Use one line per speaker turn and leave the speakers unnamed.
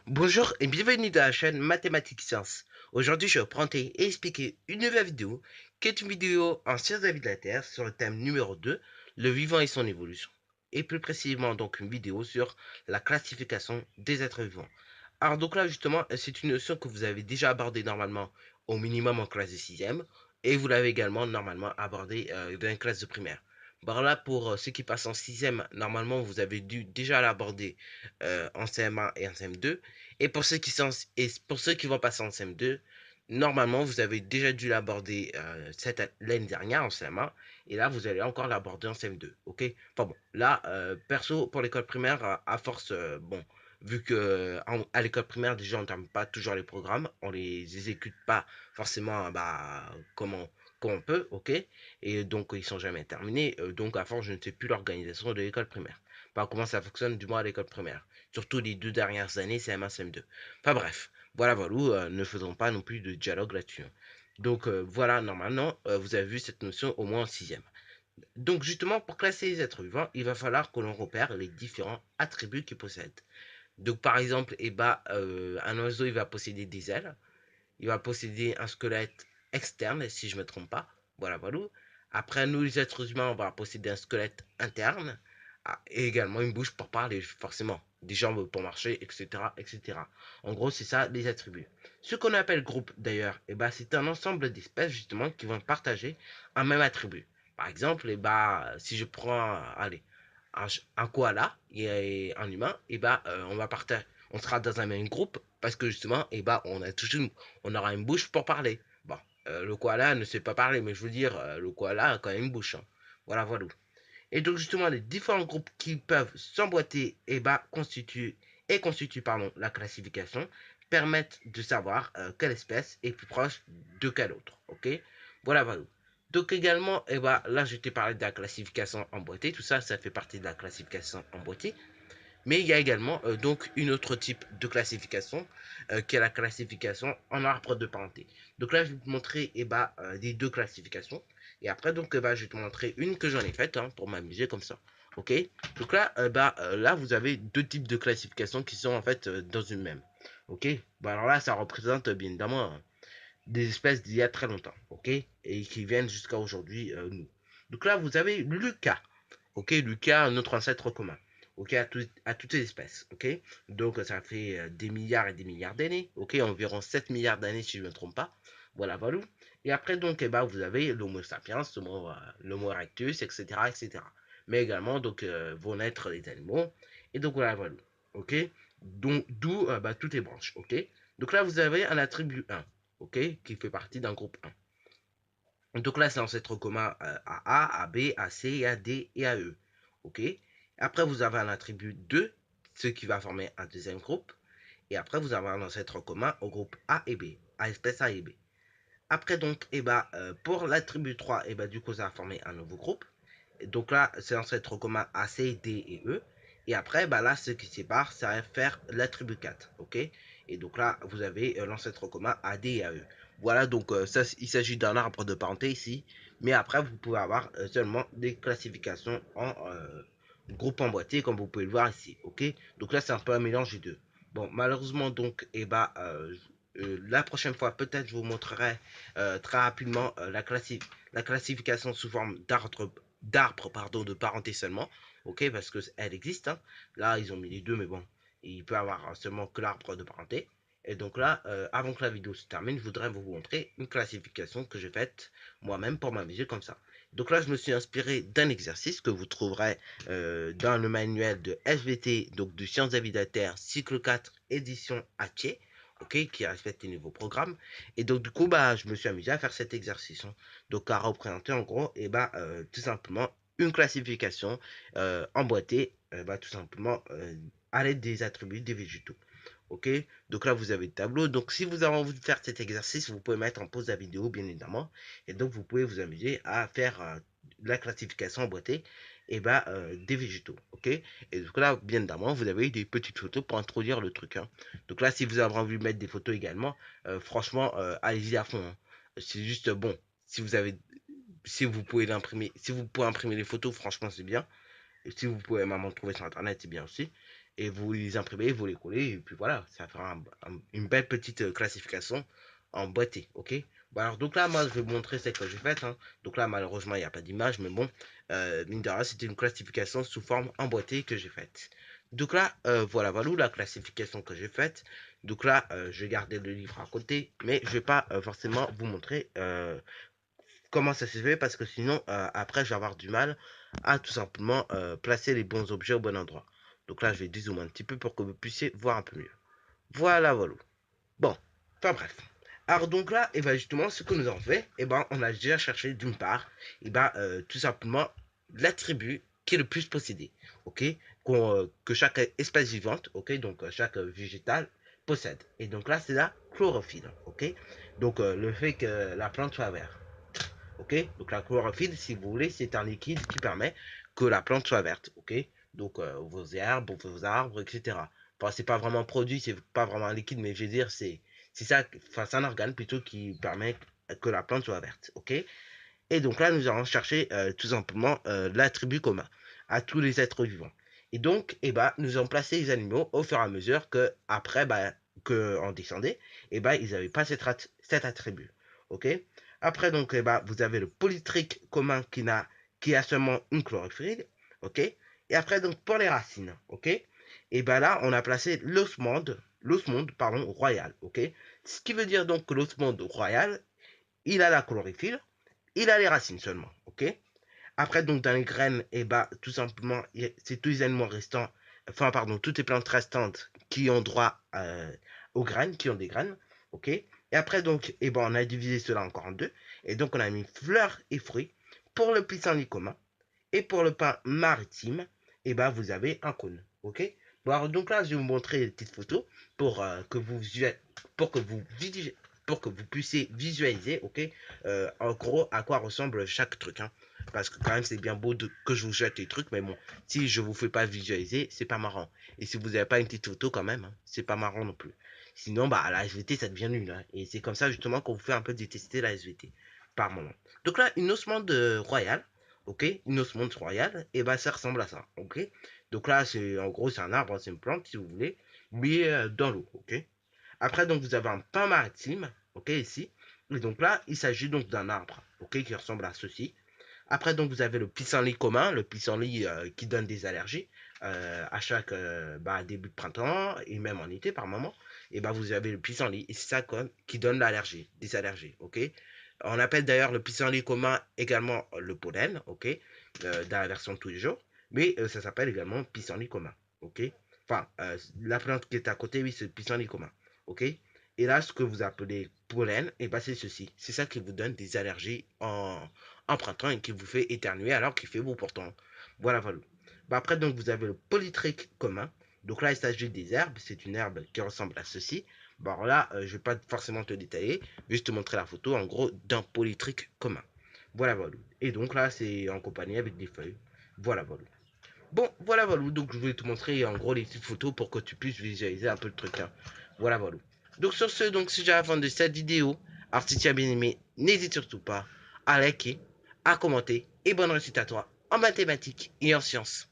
Bonjour et bienvenue dans la chaîne Mathématiques Sciences. Aujourd'hui, je vais vous présenter et expliquer une nouvelle vidéo qui est une vidéo en sciences de la vie de la Terre sur le thème numéro 2, le vivant et son évolution. Et plus précisément donc une vidéo sur la classification des êtres vivants. Alors donc là justement, c'est une notion que vous avez déjà abordée normalement au minimum en classe de 6e et vous l'avez également normalement abordée dans une classe de primaire. Bon là pour ceux qui passent en 6e, normalement vous avez dû déjà l'aborder en CM1 et en CM2. Et pour ceux qui vont passer en CM2, normalement, vous avez déjà dû l'aborder l'année dernière en CM1, et là, vous allez encore l'aborder en CM2, ok? Enfin bon, là, perso, pour l'école primaire, à force, bon, vu que à l'école primaire, déjà, on n'entame pas toujours les programmes, on les exécute pas forcément, bah, comme on peut, ok? Et donc, ils sont jamais terminés, donc à force, je ne sais plus l'organisation de l'école primaire. Pas comment ça fonctionne, du moins à l'école primaire. Surtout les 2 dernières années, CM1, CM2. Enfin bref, voilà, voilà, ne faisons pas non plus de dialogue là-dessus, hein. Donc voilà, normalement, vous avez vu cette notion au moins en sixième. Donc justement, pour classer les êtres vivants, il va falloir que l'on repère les différents attributs qu'ils possèdent. Donc par exemple, un oiseau, il va posséder des ailes, il va posséder un squelette externe, si je ne me trompe pas. Voilà, voilà. Après, nous, les êtres humains, on va posséder un squelette interne. Et également une bouche pour parler, forcément. Des jambes pour marcher, etc. etc. En gros, c'est ça les attributs. Ce qu'on appelle groupe, d'ailleurs, c'est un ensemble d'espèces, justement, qui vont partager un même attribut. Par exemple, si je prends, allez, un koala et un humain, on sera dans un même groupe parce que justement, on aura une bouche pour parler. Bon, le koala ne sait pas parler, mais je veux dire, le koala a quand même une bouche, hein. Voilà, voilà. Et donc justement, les différents groupes qui peuvent s'emboîter constituent pardon, la classification, permettent de savoir quelle espèce est plus proche de quelle autre. Ok. Voilà, voilà. Donc également, là je t'ai parlé de la classification emboîtée, tout ça, ça fait partie de la classification emboîtée. Mais il y a également donc une autre type de classification qui est la classification en arbre de parenté. Donc là, je vais vous montrer les deux classifications. Et après, donc, je vais te montrer une que j'en ai faite hein, pour m'amuser comme ça. Ok. Donc là, là, vous avez deux types de classification qui sont en fait dans une même. Ok. Alors là, ça représente bien évidemment des espèces d'il y a très longtemps. Ok. Et qui viennent jusqu'à aujourd'hui, nous. Donc là, vous avez Lucas. Ok, Lucas, notre ancêtre commun. Ok, à toutes les espèces. Ok, donc ça fait des milliards et des milliards d'années. Ok, environ 7 milliards d'années si je ne me trompe pas. Voilà, voilà. Et après, donc, vous avez l'Homo sapiens, l'Homo erectus, etc., etc. Mais également, donc, vont naître les animaux. Et donc, voilà, voilà. Ok, donc, d'où toutes les branches. Ok, donc là, vous avez un attribut 1. Ok, qui fait partie d'un groupe 1. Donc là, c'est l'ancêtre commun à A, à B, à C, à D et à E. Ok. Après, vous avez un attribut 2, ce qui va former un deuxième groupe. Et après, vous avez un ancêtre commun au groupe A et B, à espèce A et B. Après, donc, pour l'attribut 3, du coup, ça va former un nouveau groupe. Et donc là, c'est l'ancêtre commun A, C, D et E. Et après, là, ce qui sépare, ça va faire l'attribut 4. Ok. Et donc là, vous avez l'ancêtre commun A, D et A, E. Voilà, donc ça, il s'agit d'un arbre de parenté ici. Mais après, vous pouvez avoir seulement des classifications en groupe emboîté, comme vous pouvez le voir ici. Ok. Donc là, c'est un peu un mélange des deux. Bon, malheureusement, donc, la prochaine fois, peut-être je vous montrerai très rapidement la classification sous forme d'arbre pardon, de parenté seulement. Ok, parce que elle existe, hein. Là, ils ont mis les deux, mais bon, il peut avoir seulement que l'arbre de parenté. Et donc là, avant que la vidéo se termine, je voudrais vous montrer une classification que j'ai faite moi-même pour m'amuser comme ça. Donc là, je me suis inspiré d'un exercice que vous trouverez dans le manuel de SVT, donc de Sciences de la vie de la Terre, cycle 4, édition Hatier, ok, qui respecte les nouveaux programmes. Et donc, du coup, je me suis amusé à faire cet exercice, hein. Donc, à représenter en gros, tout simplement une classification emboîtée, tout simplement à l'aide des attributs des végétaux. Ok, donc là vous avez le tableau. Donc si vous avez envie de faire cet exercice, vous pouvez mettre en pause la vidéo, bien évidemment. Et donc vous pouvez vous amuser à faire la classification emboîtée des végétaux. Ok, et donc là, bien évidemment, vous avez des petites photos pour introduire le truc, hein. Donc là, si vous avez envie de mettre des photos également, franchement, allez-y à fond, hein. C'est juste bon. Si vous avez, si vous pouvez l'imprimer, si vous pouvez imprimer les photos, franchement, c'est bien. Si vous pouvez même en trouver sur internet, c'est bien aussi. Et vous les imprimez, vous les collez, et puis voilà, ça fera une belle petite classification emboîtée, ok? Bon, alors donc là, moi je vais vous montrer celle que j'ai faite, hein. Donc là, malheureusement, il n'y a pas d'image, mais bon, mine de rien, c'était une classification sous forme emboîtée que j'ai faite. Donc là, voilà, voilà la classification que j'ai faite. Donc là, je vais garder le livre à côté, mais je vais pas forcément vous montrer comment ça s'est fait parce que sinon, après, je vais avoir du mal à tout simplement placer les bons objets au bon endroit. Donc là, je vais dézoomer un petit peu pour que vous puissiez voir un peu mieux. Voilà, voilà. Bon, enfin bref. Alors donc là, et ben justement, ce que nous avons fait, et ben on a déjà cherché d'une part, et ben tout simplement l'attribut qui est le plus possédé, ok, que chaque espèce vivante, ok, donc chaque végétal possède. Et donc là, c'est la chlorophylle, ok. Donc le fait que la plante soit verte, ok. Donc la chlorophylle, si vous voulez, c'est un liquide qui permet que la plante soit verte, ok. Donc vos herbes, vos arbres, etc. Enfin, c'est pas vraiment un produit, c'est pas vraiment un liquide, mais je veux dire, c'est ça, enfin, c'est un organe plutôt qui permet que la plante soit verte, ok. Et donc là, nous allons chercher tout simplement l'attribut commun à tous les êtres vivants. Et donc, eh ben, nous allons placer les animaux au fur et à mesure que, après, bah, que on descendait, eh ben, ils n'avaient pas cet attribut. Ok. Après, donc, eh ben, vous avez le polytrique commun qui a seulement une chlorophylle. Ok. Et après, donc, pour les racines, ok. Et ben là, on a placé l'osmonde, pardon, royal. Ok. Ce qui veut dire donc que l'osmonde royal, il a la chlorophylle, il a les racines seulement, ok. Après, donc, dans les graines, et bah, tout simplement, c'est tous les animaux restants, enfin, pardon, toutes les plantes restantes qui ont droit aux graines, qui ont des graines, ok. Et après, donc, et ben, on a divisé cela encore en deux, et donc, on a mis fleurs et fruits pour le pissenlit commun, et pour le pain maritime, et ben, vous avez un cône, ok. Bon, alors, donc là, je vais vous montrer des petites photos pour pour que vous pour que vous puissiez visualiser, ok, en gros, à quoi ressemble chaque truc, hein. Parce que quand même, c'est bien beau que je vous jette les trucs, mais bon, si je vous fais pas visualiser, c'est pas marrant. Et si vous n'avez pas une petite photo quand même, hein, c'est pas marrant non plus. Sinon, bah, la SVT, ça devient nul, hein. Et c'est comme ça, justement, qu'on vous fait un peu détester la SVT par moment. Donc là, une osmande royale, ok, une osmande royale, et bah, ça ressemble à ça, ok. Donc là, c'est en gros, c'est un arbre, c'est une plante, si vous voulez, mais dans l'eau, ok. Après, donc, vous avez un pain maritime, ok, ici. Et donc là, il s'agit donc d'un arbre, ok, qui ressemble à ceci. Après, donc, vous avez le pissenlit commun, le pissenlit qui donne des allergies à chaque bah, début de printemps et même en été par moment. Et bah, vous avez le pissenlit, et c'est ça qui donne l'allergie, des allergies, ok. On appelle d'ailleurs le pissenlit commun également le pollen, ok, dans la version de tous les jours. Mais ça s'appelle également pissenlit commun, ok. Enfin, la plante qui est à côté, oui, c'est le pissenlit commun, ok. Et là, ce que vous appelez pollen, et bah, c'est ceci. C'est ça qui vous donne des allergies en printemps et qui vous fait éternuer alors qu'il fait beau pourtant. Voilà, voilà. Bah, après, donc, vous avez le polytrique commun. Donc là, il s'agit des herbes. C'est une herbe qui ressemble à ceci. Bon, alors là, je ne vais pas forcément te détailler, juste te montrer la photo, en gros, d'un polytrique commun. Voilà, voilà. Et donc là, c'est en compagnie avec des feuilles. Voilà, voilà. Bon, voilà, voilà. Donc, je vais te montrer en gros les petites photos pour que tu puisses visualiser un peu le truc, hein. Voilà, voilà. Donc, sur ce, donc, si j'ai à la fin de cette vidéo, alors si tu as bien aimé, n'hésite surtout pas à liker, à commenter et bonne réussite à toi en mathématiques et en sciences.